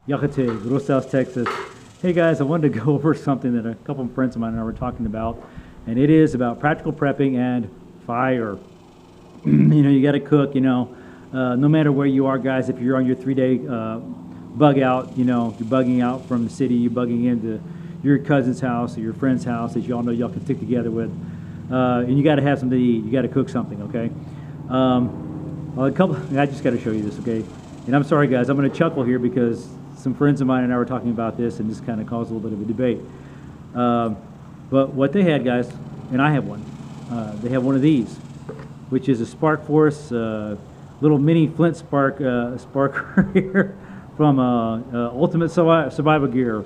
Yakate, Little South Texas. Hey guys, I wanted to go over something that a couple of friends of mine and I were talking about, and it is about practical prepping and fire. You got to cook, no matter where you are, guys. If you're on your 3-day bug out, you're bugging out from the city, you're bugging into your cousin's house or your friend's house that y'all know y'all can stick together with, and you got to have something to eat. You got to cook something, okay? I just got to show you this, okay? And I'm sorry, guys, I'm going to chuckle here because some friends of mine and I were talking about this, and this kind of caused a little bit of a debate. But what they had, guys, and I have one. They have one of these, which is a Spark Force little mini flint sparker here from Ultimate Survival Gear.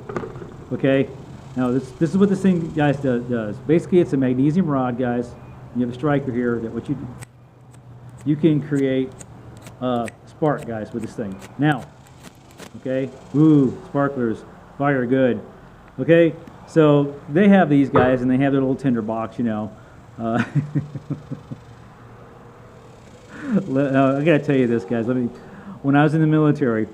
Okay, now this is what this thing, guys, does. Basically, it's a magnesium rod, guys. You have a striker here that what you can create spark, guys, with this thing. Now, okay, ooh, sparklers, fire good. Okay, so they have these guys, and they have their little tinder box, I gotta tell you this, guys. When I was in the military,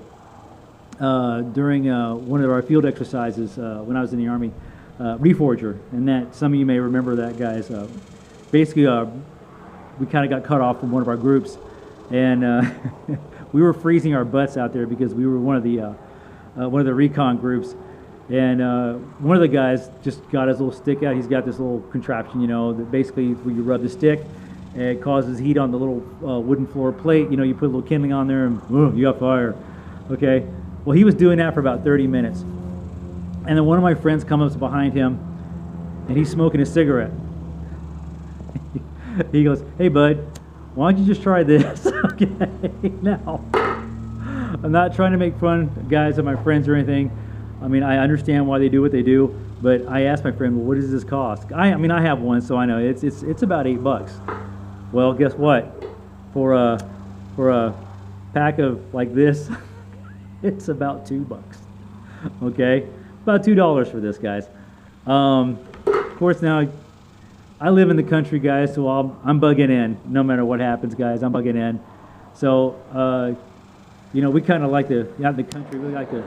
during one of our field exercises when I was in the Army, Reforger, and that some of you may remember that, guys. Basically, we kind of got cut off from one of our groups, and we were freezing our butts out there because we were one of the recon groups. And one of the guys just got his little stick out. He's got this little contraption, that basically where you rub the stick, and it causes heat on the little wooden floor plate. You put a little kindling on there, and you got fire. Okay. Well, he was doing that for about 30 minutes, and then one of my friends comes up behind him, and he's smoking a cigarette. He goes, "Hey, bud, why don't you just try this?" Okay. Now, I'm not trying to make fun, guys, of my friends or anything. I mean, I understand why they do what they do, but I asked my friend, "Well, what does this cost?" I have one, so I know it's about $8. Well, guess what? For a pack of like this, it's about $2. Okay, about $2 for this, guys. Of course, now I live in the country, guys, so I'm bugging in. No matter what happens, guys, I'm bugging in. So, we kind of like to, out in the country, we like to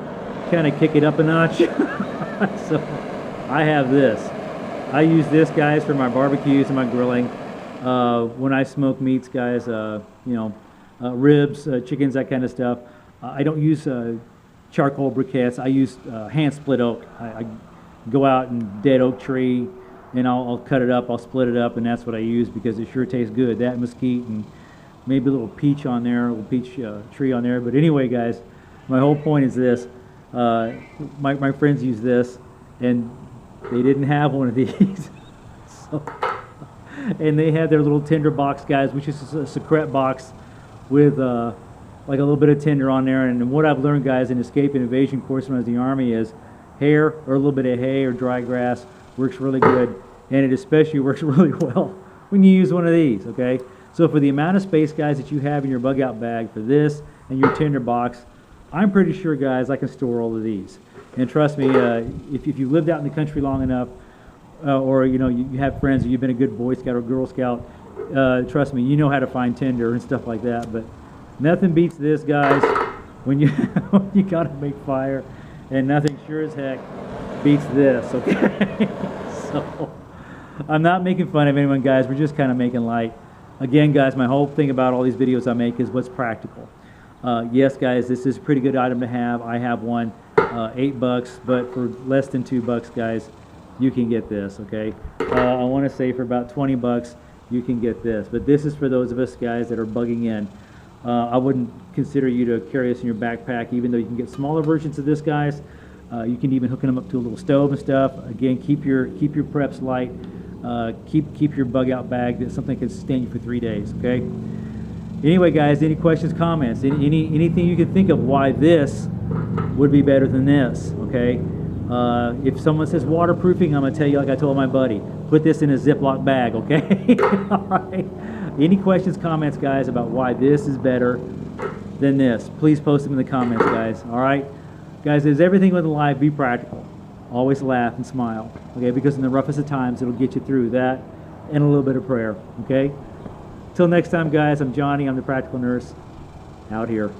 kind of kick it up a notch. So I have this. I use this, guys, for my barbecues and my grilling. When I smoke meats, guys, ribs, chickens, that kind of stuff. I don't use charcoal briquettes. I use hand split oak. I go out and dead oak tree, and I'll cut it up, I'll split it up, and that's what I use because it sure tastes good. That mesquite and maybe a little peach on there, a little peach tree on there. But anyway, guys, my whole point is this. My friends use this, and they didn't have one of these. And they had their little tinder box, guys, which is a secret box with like a little bit of tinder on there. And what I've learned, guys, in escape and evasion course when I was in the Army is hair or a little bit of hay or dry grass works really good, and it especially works really well when you use one of these, okay? So for the amount of space, guys, that you have in your bug out bag for this and your tinder box, I'm pretty sure, guys, I can store all of these. And trust me, if you've lived out in the country long enough, or you have friends, or you've been a good Boy Scout or Girl Scout, trust me, you know how to find tinder and stuff like that. But nothing beats this, guys, when you you gotta make fire, and nothing sure as heck beats this. Okay, so I'm not making fun of anyone, guys. We're just kind of making light. Again, guys, my whole thing about all these videos I make is what's practical. Yes, guys, this is a pretty good item to have. I have one, $8, but for less than $2, guys, you can get this, okay? I want to say for about $20, you can get this. But this is for those of us, guys, that are bugging in. I wouldn't consider you to carry this in your backpack, even though you can get smaller versions of this, guys. You can even hook them up to a little stove and stuff. Again, keep your preps light. Keep your bug out bag that something can sustain you for 3 days, okay? Anyway, guys, any questions, comments, anything you can think of why this would be better than this, okay? If someone says waterproofing, I'm going to tell you like I told my buddy, put this in a Ziploc bag, okay? All right. Any questions, comments, guys, about why this is better than this, please post them in the comments, guys, all right? Guys, as everything with life, be practical. Always laugh and smile, okay? Because in the roughest of times, it'll get you through that and a little bit of prayer, okay? Till next time, guys, I'm Johnny. I'm the Practical Nurse out here.